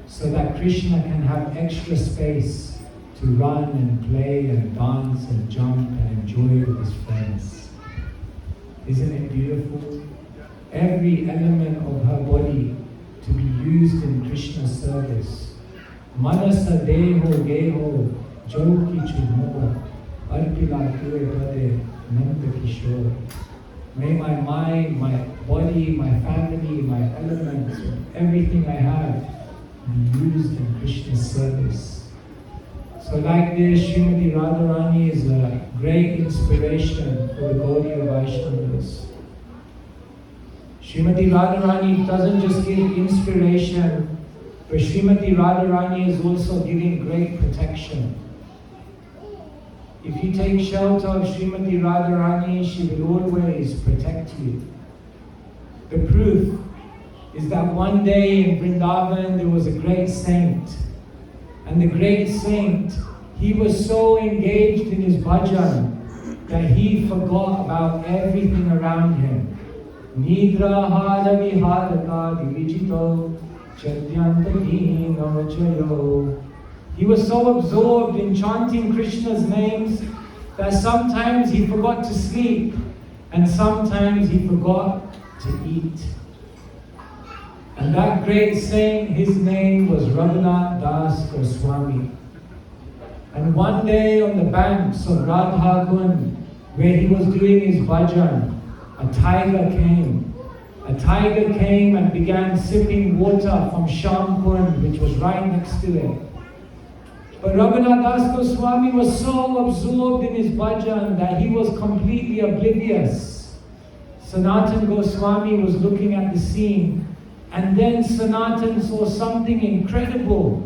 so that Krishna can have extra space to run and play and dance and jump and enjoy with his friends. Isn't it beautiful? Every element of her body to be used in Krishna's service. Manasa deho geho joki chumo arpila tue bade nanda kishore. May my mind, my body, my family, my elements, everything I have be used in Krishna's service. So like this, Srimati Radharani is a great inspiration for the Gaudiya Vaishnavas. Srimati Radharani doesn't just give inspiration, but Srimati Radharani is also giving great protection. If you take shelter of Srimati Radharani, she will always protect you. The proof is that one day in Vrindavan there was a great saint. And the great saint, he was so engaged in his bhajan that he forgot about everything around him. Nidra hara viharaka divijito chadyanta dino chayo. He was so absorbed in chanting Krishna's names that sometimes he forgot to sleep and sometimes he forgot to eat. And that great saint, his name was Raghunath Das Goswami. And one day on the banks of Radha Kund, where he was doing his bhajan, a tiger came. A tiger came and began sipping water from Sham Kund, which was right next to it. But Raghunath Das Goswami was so absorbed in his bhajan that he was completely oblivious. Sanatan Goswami was looking at the scene, and then Sanatan saw something incredible.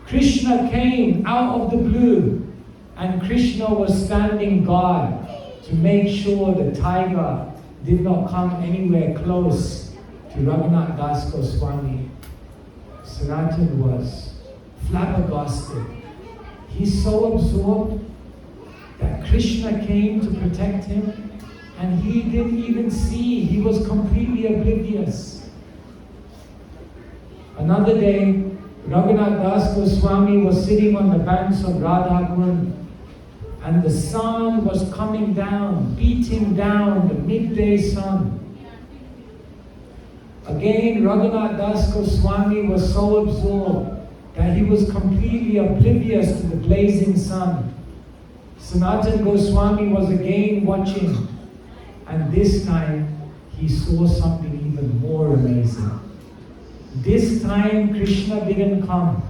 Krishna came out of the blue, and Krishna was standing guard to make sure the tiger did not come anywhere close to Raghunath Das Goswami. Sanatan was flabbergasted. He's so absorbed that Krishna came to protect him and he didn't even see. He was completely oblivious. Another day, Raghunath Das Goswami was sitting on the banks of Radha Kund and the sun was coming down, beating down, the midday sun. Again, Raghunath Das Goswami was so absorbed that he was completely oblivious to the blazing sun. Sanatan Goswami was again watching, and this time he saw something even more amazing. This time Krishna didn't come.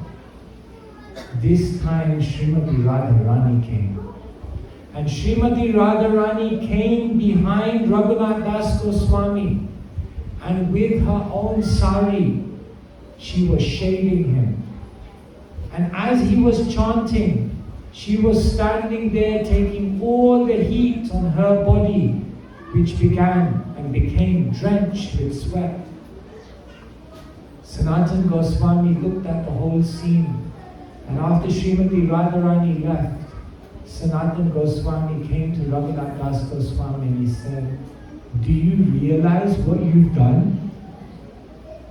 This time Srimati Radharani came. And Srimati Radharani came behind Raghunath Das Goswami, and with her own sari, she was shading him. And as he was chanting, she was standing there taking all the heat on her body, which began and became drenched with sweat. Sanatan Goswami looked at the whole scene, and after Srimati Radharani left, Sanatan Goswami came to Raghunath Das Goswami and he said, "Do you realize what you've done?"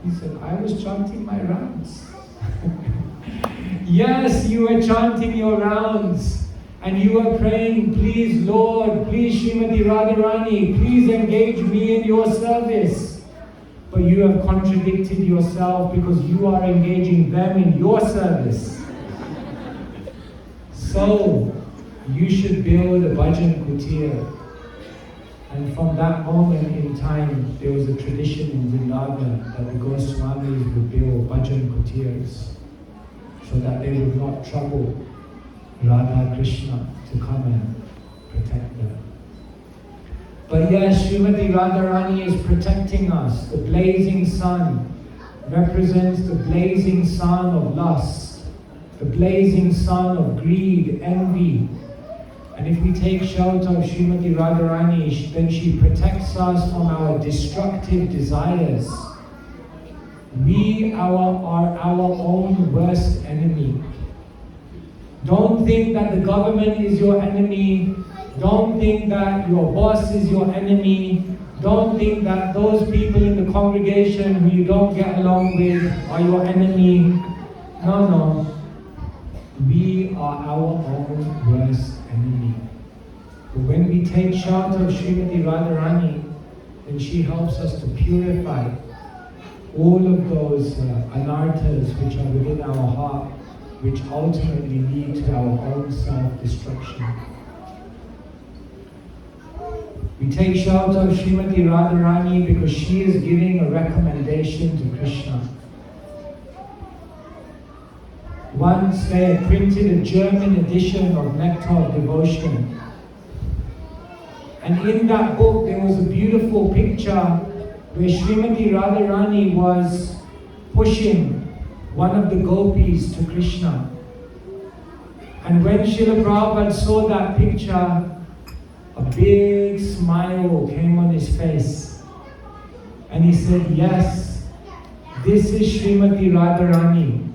He said, "I was chanting my rounds." Yes, you were chanting your rounds and you were praying, "Please Lord, please Srimati Radharani, please engage me in your service." But you have contradicted yourself because you are engaging them in your service. So, you should build a bhajan kutir. And from that moment in time, there was a tradition in Vrindavan that the Goswamis would build bhajan kutirs so that they would not trouble Radha Krishna to come and protect them. But yes, Srimati Radharani is protecting us. The blazing sun represents the blazing sun of lust, the blazing sun of greed, envy. And if we take shelter of Srimati Radharani, then she protects us from our destructive desires. We are our own worst enemy. Don't think that the government is your enemy. Don't think that your boss is your enemy. Don't think that those people in the congregation who you don't get along with are your enemy. No, no. We are our own worst enemy. But when we take shelter of Srimati Radharani, then she helps us to purify all of those anarthas which are within our heart, which ultimately lead to our own self-destruction. We take shelter of Srimati Radharani because she is giving a recommendation to Krishna. Once they had printed a German edition of Nectar of Devotion. And in that book there was a beautiful picture where Srimati Radharani was pushing one of the gopis to Krishna. And when Srila Prabhupada saw that picture, a big smile came on his face. And he said, yes, this is Srimati Radharani.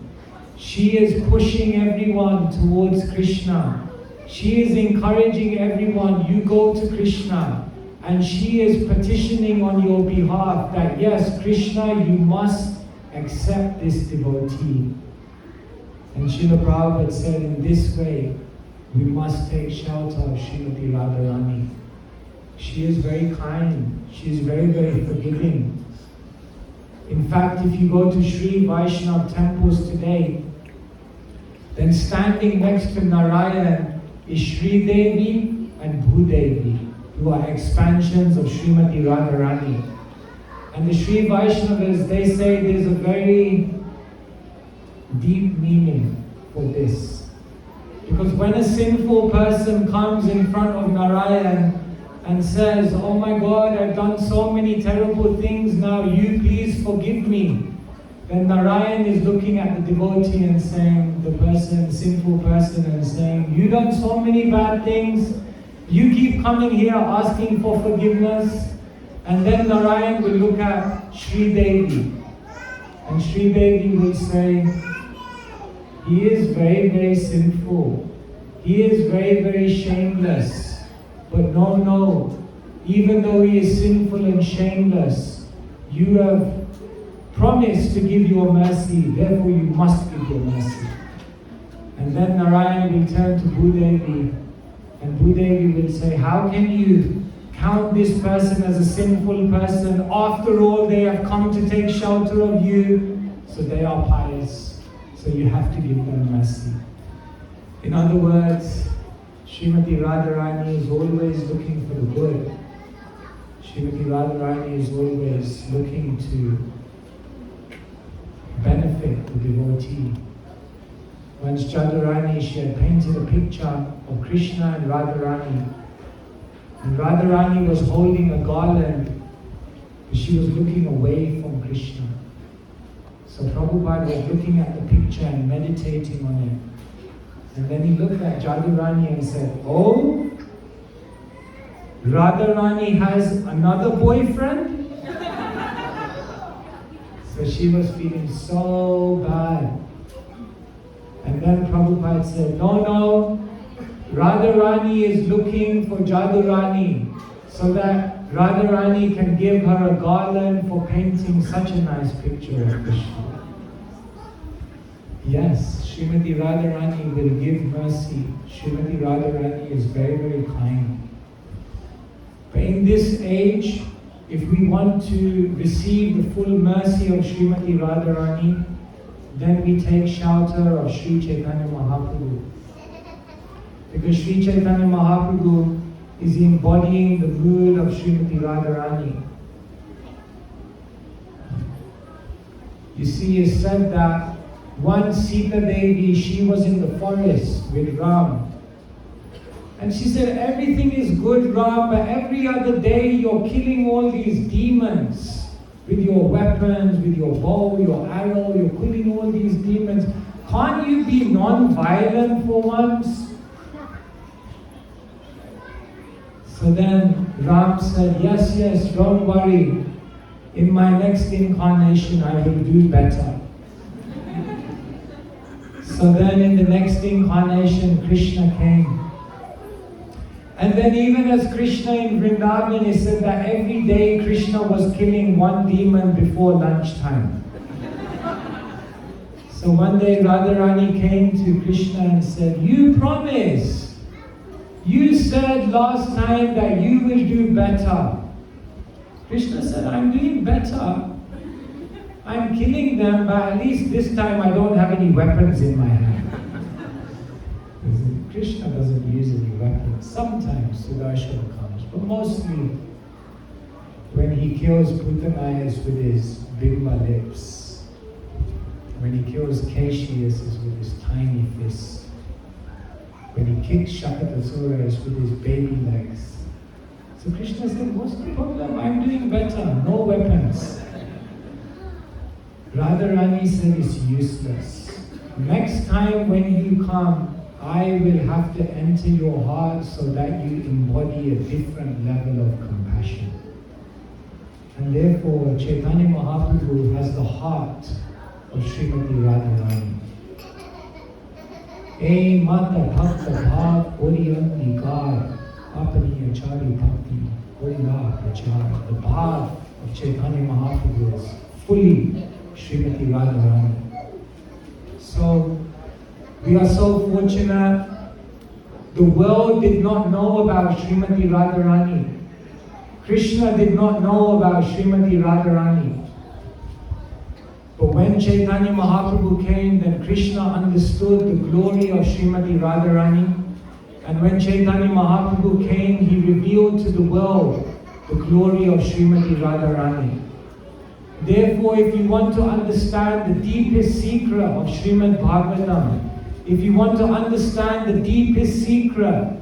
She is pushing everyone towards Krishna. She is encouraging everyone, you go to Krishna. And she is petitioning on your behalf that yes, Krishna, you must accept this devotee. And Srila Prabhupada said, in this way, we must take shelter of Srimati Radharani. She is very kind. She is very, very forgiving. In fact, if you go to Sri Vaishnava temples today, then standing next to Narayan is Sri Devi and Bhudevi, who are expansions of Srimati Radharani. And the Sri Vaishnavas, they say there's a very deep meaning for this. Because when a sinful person comes in front of Narayan and says, oh my God, I've done so many terrible things now, you please forgive me. Then Narayan is looking at the devotee and saying, the person, sinful person, and saying, you done so many bad things, you keep coming here asking for forgiveness. And then Narayan will look at Sri Devi. And Sri Devi will say, he is very, very sinful. He is very, very shameless. But no, even though he is sinful and shameless, you have promised to give your mercy, therefore you must give your mercy. And then Narayan will turn to Bhudevi, and Bhudevi will say, how can you count this person as a sinful person? After all, they have come to take shelter of you, so they are pious. So you have to give them mercy. In other words, Srimati Radharani is always looking for the good. Srimati Radharani is always looking to benefit the devotee. Once Jadurani, she had painted a picture of Krishna and Radharani. And Radharani was holding a garland, but she was looking away from Krishna. So Prabhupada was looking at the picture and meditating on it. And then he looked at Jadurani and said, oh, Radharani has another boyfriend? So she was feeling so bad. And then Prabhupada said, no, Radharani is looking for Jadurani so that Radharani can give her a garland for painting such a nice picture of Krishna. Yes, Srimati Radharani will give mercy. Srimati Radharani is very, very kind. But in this age, if we want to receive the full mercy of Srimati Radharani, then we take shelter of Sri Chaitanya Mahaprabhu. Because Sri Chaitanya Mahaprabhu is embodying the mood of Srimati Radharani. You see, it's said that once Sita Devi, she was in the forest with Ram. And she said, everything is good, Ram, but every other day you're killing all these demons with your weapons, with your bow, your arrow, you're killing all these demons. Can't you be non-violent for once? So then Ram said, yes, don't worry. In my next incarnation, I will do better. So then in the next incarnation, Krishna came. And then even as Krishna in Vrindavan, he said that every day Krishna was killing one demon before lunchtime. So So one day Radharani came to Krishna and said, "You promised. You said last time that you will do better." Krishna said, "I'm doing better. I'm killing them, but at least this time I don't have any weapons in my hand." Krishna doesn't use any weapons. Sometimes Sudarshana comes, but mostly when he kills Putanayas with his bimba lips, when he kills Keshias with his tiny fists, when he kicks Shakatasuras with his baby legs. So Krishna said, "What's the problem? I'm doing better. No weapons." Radharani said, "It's useless. Next time when you come, I will have to enter your heart so that you embody a different level of compassion." And therefore, Chaitanya Mahaprabhu has the heart of Srimati Radharani. "Hey Mata Bhakta Bhav Oriyan Nikar Apani Achari Bhakti Orila Prachar." The Bhav of Chaitanya Mahaprabhu is fully Srimati Radharani. So, we are so fortunate. The world did not know about Srimati Radharani. Krishna did not know about Srimati Radharani. But when Chaitanya Mahaprabhu came, then Krishna understood the glory of Srimati Radharani. And when Chaitanya Mahaprabhu came, he revealed to the world the glory of Srimati Radharani. Therefore, if you want to understand the deepest secret of Srimad Bhagavatam, if you want to understand the deepest secret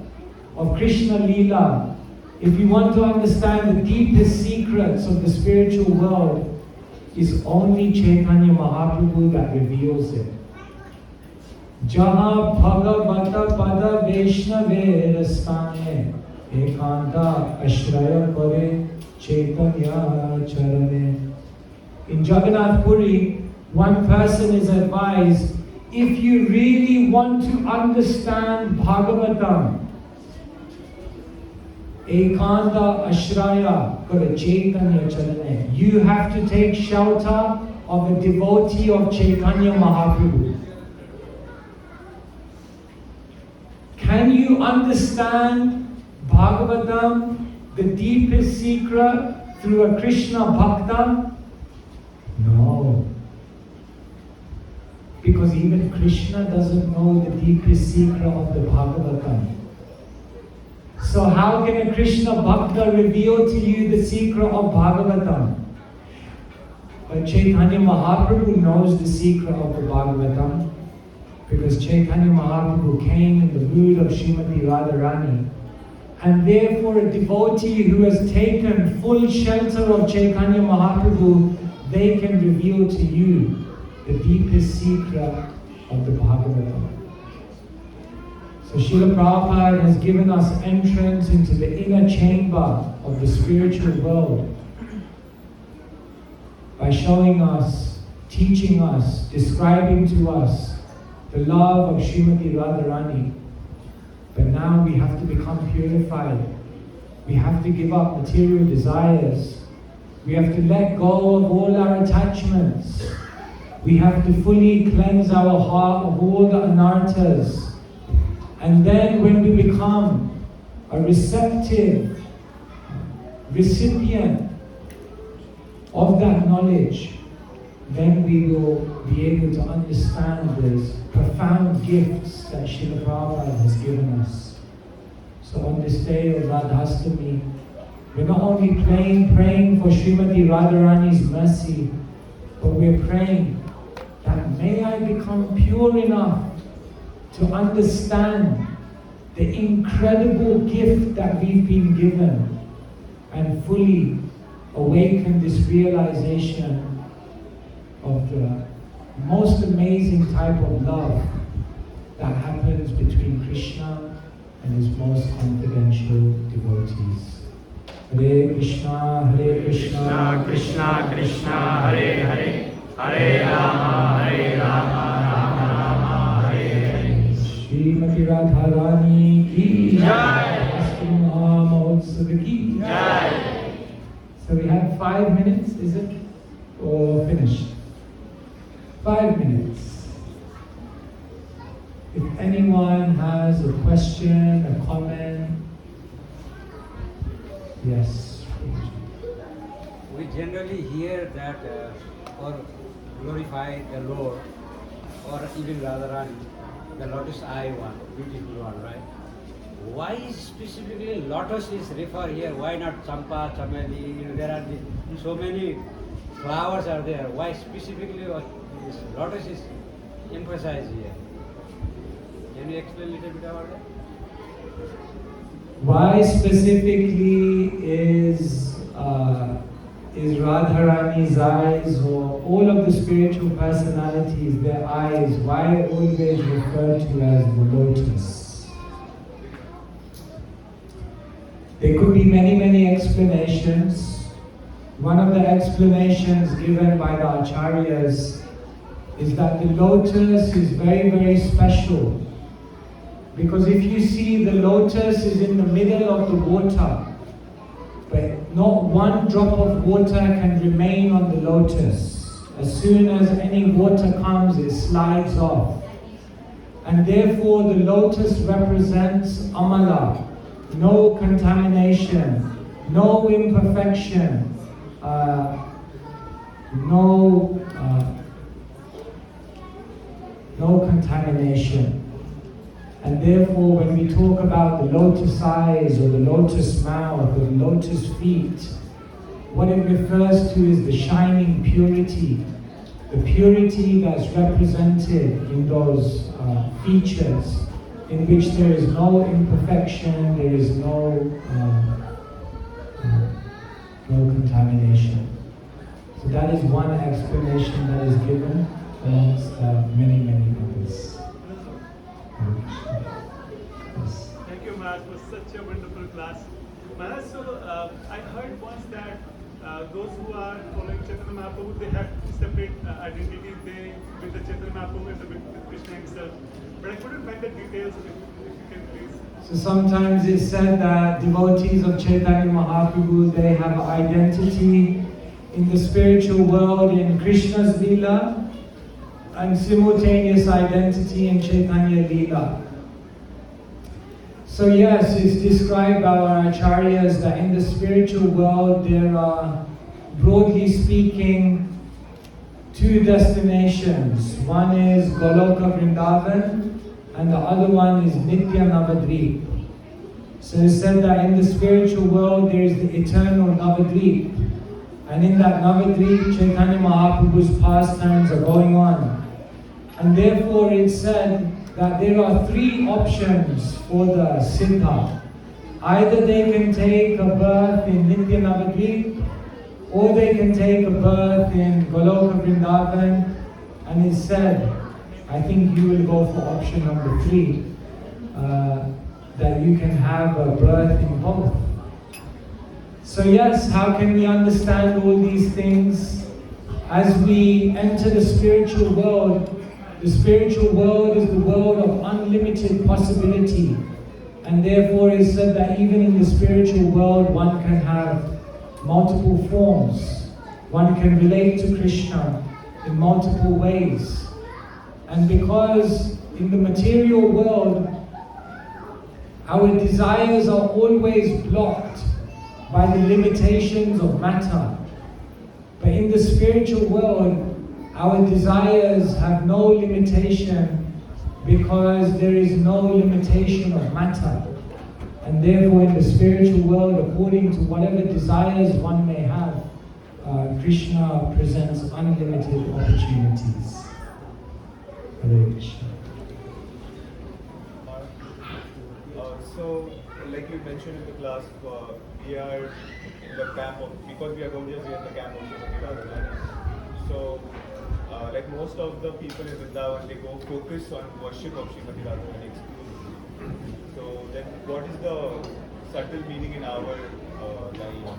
of Krishna Leela, if you want to understand the deepest secrets of the spiritual world, it's only Chaitanya Mahaprabhu that reveals it. Jaha Bhagavata Pada Vaishnave Rastane Ekanta Ashraya Pare Chaitanya Charane. In Jagannath Puri, one person is advised, if you really want to understand Bhagavatam, Ekanta Ashraya Kara Chaitanya Charane, you have to take shelter of a devotee of Chaitanya Mahaprabhu. Can you understand Bhagavatam, the deepest secret, through a Krishna Bhakta? No. Because even Krishna doesn't know the deepest secret of the Bhagavatam. So how can a Krishna Bhakta reveal to you the secret of Bhagavatam? But Chaitanya Mahaprabhu knows the secret of the Bhagavatam, because Chaitanya Mahaprabhu came in the mood of Srimati Radharani. And therefore a devotee who has taken full shelter of Chaitanya Mahaprabhu, they can reveal to you the deepest secret of the Bhagavatam. So Srila Prabhupada has given us entrance into the inner chamber of the spiritual world by showing us, teaching us, describing to us the love of Srimati Radharani. But now we have to become purified. We have to give up material desires. We have to let go of all our attachments. We have to fully cleanse our heart of all the anarthas. And then when we become a receptive recipient of that knowledge, then we will be able to understand these profound gifts that Srila Prabhupada has given us. So on this day of Radhastami, we're not only praying for Srimati Radharani's mercy, but we're praying that may I become pure enough to understand the incredible gift that we've been given and fully awaken this realization of the most amazing type of love that happens between Krishna and his most confidential devotees. Hare Krishna, Krishna Krishna, Hare Hare, Hare Rama, Rama Rama, Hare Hare. Srimati Radharani ki jai, Ashtam Mahotsav ki jai. So we have 5 minutes, is it? Or finished? 5 minutes. If anyone has a question, a comment, yes. We generally hear that or glorify the Lord or even Radharani, the lotus eye one, beautiful one, right? Why specifically lotus is referred here? Why not champa, chameli? There are so many flowers are there. Why specifically this lotus is emphasized here? Can you explain a little bit about that? Why specifically is Radharani's eyes, or all of the spiritual personalities, their eyes, why always referred to as the lotus? There could be many, many explanations. One of the explanations given by the acharyas is that the lotus is very, very special. Because if you see, the lotus is in the middle of the water, but not one drop of water can remain on the lotus. As soon as any water comes, it slides off. And therefore the lotus represents amala, no contamination, no imperfection, no contamination. And therefore, when we talk about the lotus eyes or the lotus mouth or the lotus feet, what it refers to is the shining purity, the purity that's represented in those features, in which there is no imperfection, there is no contamination. So that is one explanation that is given amongst many, many others. Thank you, Maharaj, for such a wonderful class. Maharaj, so I heard once that those who are following Chaitanya Mahaprabhu, they have separate identities. They with the Chaitanya Mahaprabhu and with Krishna himself. But I couldn't find the details. If you can please. So sometimes it's said that devotees of Chaitanya Mahaprabhu, they have identity in the spiritual world in Krishna's Leela, and simultaneous identity in Chaitanya Leela. So yes, it's described by our acharyas that in the spiritual world there are, broadly speaking, two destinations. One is Goloka Vrindavan and the other one is Nitya Navadvip. So it's said that in the spiritual world there is the eternal Navadvip. And in that Navadvip, Chaitanya Mahaprabhu's pastimes are going on. And therefore it's said that there are three options for the Siddha. Either they can take a birth in Nitya Navadvip, or they can take a birth in Goloka Vrindavan. And it's said, I think you will go for option number 3, that you can have a birth in both. So yes, how can we understand all these things? As we enter the spiritual world is the world of unlimited possibility. And therefore it's said that even in the spiritual world one can have multiple forms. One can relate to Krishna in multiple ways. And because in the material world, our desires are always blocked by the limitations of matter. But in the spiritual world, our desires have no limitation because there is no limitation of matter. And therefore in the spiritual world, according to whatever desires one may have, Krishna presents unlimited opportunities. Hare Krishna. So, like you mentioned in the class, we are in the camp of, because we are Gaudiya, we are in the camp of Srimati Radharani. So, like most of the people in Vrindavan, they go focus on worship of Srimati Radharani exclusively. So, then what is the subtle meaning in our line?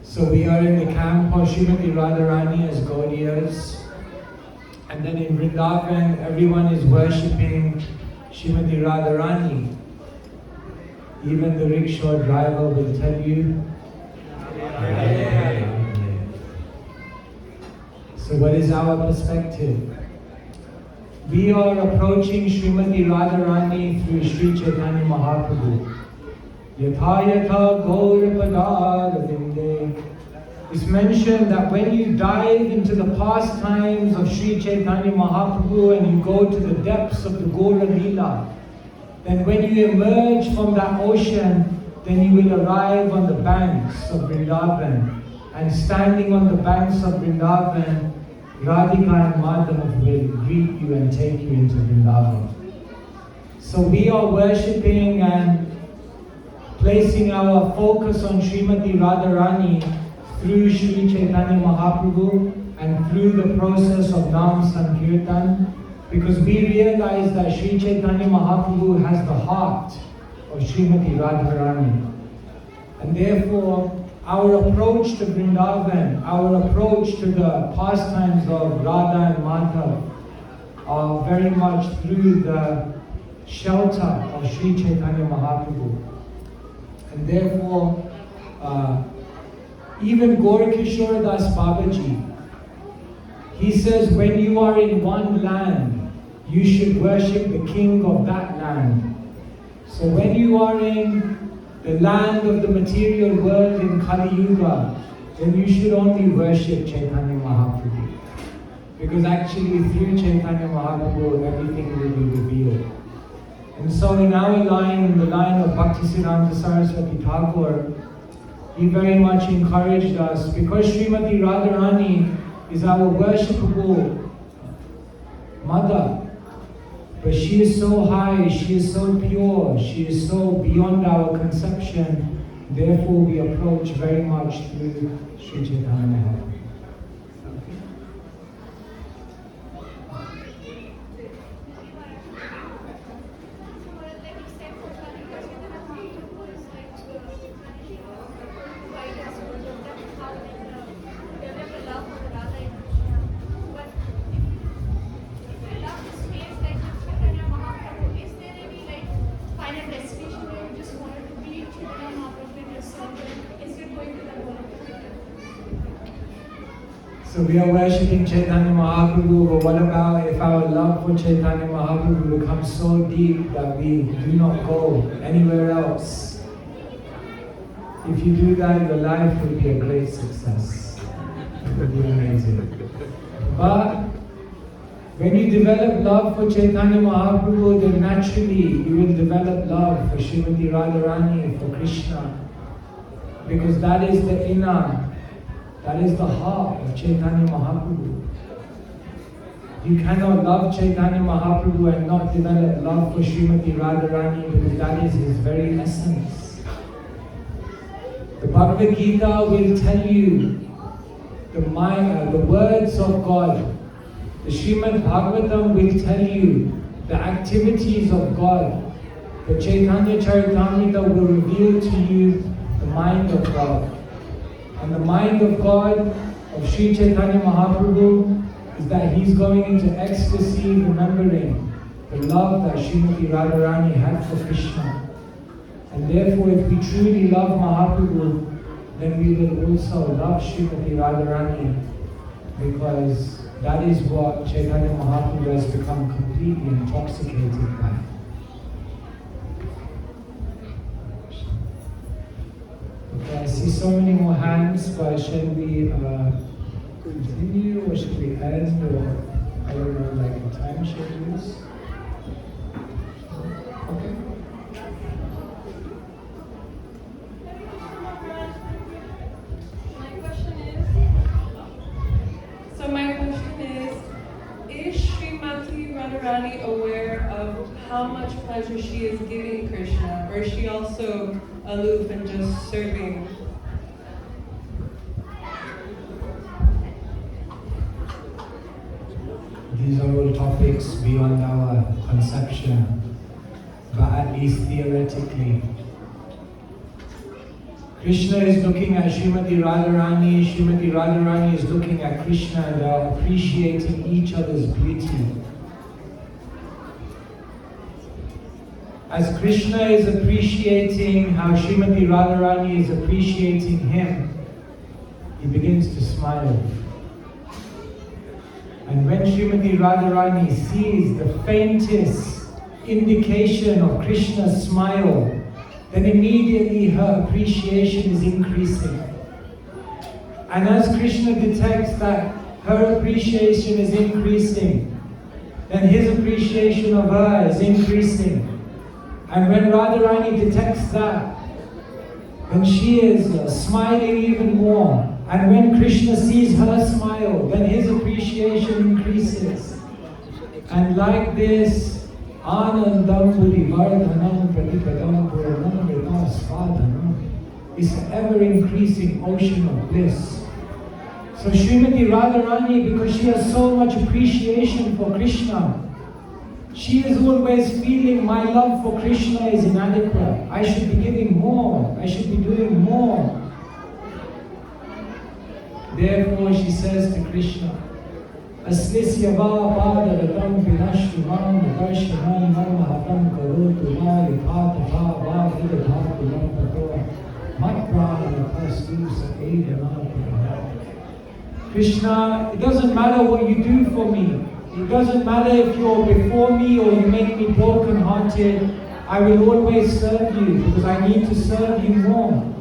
So we are in the camp of Srimati Radharani as Gaudiyas. And then in Vrindavan, everyone is worshipping Srimati Radharani. Even the rickshaw driver will tell you. So what is our perspective? we are approaching Srimati Radharani through Sri Chaitanya Mahaprabhu. Yatha yatha gaur padāravinde. It's mentioned that when you dive into the pastimes of Sri Chaitanya Mahaprabhu and you go to the depths of the Gaura Leela, then when you emerge from that ocean, then you will arrive on the banks of Vrindavan. And standing on the banks of Vrindavan, Radhika and Madhav will greet you and take you into Vrindavan. So we are worshipping and placing our focus on Srimati Radharani through Sri Chaitanya Mahaprabhu and through the process of Nam Sankirtan, because we realize that Sri Chaitanya Mahaprabhu has the heart of Srimati Radharani. And therefore, our approach to Vrindavan, our approach to the pastimes of Radha and Madhav are very much through the shelter of Sri Chaitanya Mahaprabhu. And therefore, even Gaurkishore Das Babaji, he says, when you are in one land, you should worship the king of that land. So when you are in the land of the material world in Kali Yuga, then you should only worship Chaitanya Mahaprabhu. Because actually through Chaitanya Mahaprabhu, everything will be revealed. And so in our line, in the line of Bhaktisiddhanta Saraswati Thakur, he very much encouraged us, because Srimati Radharani is our worshipable mother. But she is so high, she is so pure, she is so beyond our conception. Therefore, we approach very much through Sri Chaitanya Mahaprabhu. So we are worshipping Chaitanya Mahaprabhu, but what about if our love for Chaitanya Mahaprabhu becomes so deep that we do not go anywhere else? If you do that, your life will be a great success. It will be amazing. But when you develop love for Chaitanya Mahaprabhu, then naturally you will develop love for Srimati Radharani, for Krishna. Because that is the inner, that is the heart of Chaitanya Mahaprabhu. You cannot love Chaitanya Mahaprabhu and not develop love for Srimati Radharani, because that is his very essence. The Bhagavad Gita will tell you the words of God. The Srimad Bhagavatam will tell you the activities of God. The Chaitanya Charitamrita will reveal to you the mind of God. And the mind of God, of Sri Chaitanya Mahaprabhu, is that he's going into ecstasy remembering the love that Srimati Radharani had for Krishna. And therefore, if we truly love Mahaprabhu, then we will also love Srimati Radharani, because that is what Chaitanya Mahaprabhu has become completely intoxicated by. Okay, I see so many more hands, but shall we continue, or should we end, or I don't know, like the time schedules? Okay. Is Srimati Radharani aware of how much pleasure she is giving Krishna, or is she also aloof and just serving? These are all topics beyond our conception, but at least theoretically. Krishna is looking at Srimati Radharani, Srimati Radharani is looking at Krishna, and they are appreciating each other's beauty. As Krishna is appreciating how Srimati Radharani is appreciating him, he begins to smile. And when Srimati Radharani sees the faintest indication of Krishna's smile, then immediately her appreciation is increasing. And as Krishna detects that her appreciation is increasing, then his appreciation of her is increasing. And when Radharani detects that, then she is smiling even more. And when Krishna sees her smile, then his appreciation increases. And like this, Anandam Purivardhanam Pratipadam Puranam Vitasvadhanam is an ever-increasing ocean of bliss. So Srimati Radharani, because she has so much appreciation for Krishna, she is always feeling my love for Krishna is inadequate. I should be giving more. I should be doing more. Therefore she says to Krishna, Aslisya va padaratam vinashtuvam darshanam namahatam karotu va yithata va vidadhatu lampato matprana pastu saedanam. Krishna, it doesn't matter what you do for me. It doesn't matter if you're before me or you make me broken-hearted. I will always serve you because I need to serve you more.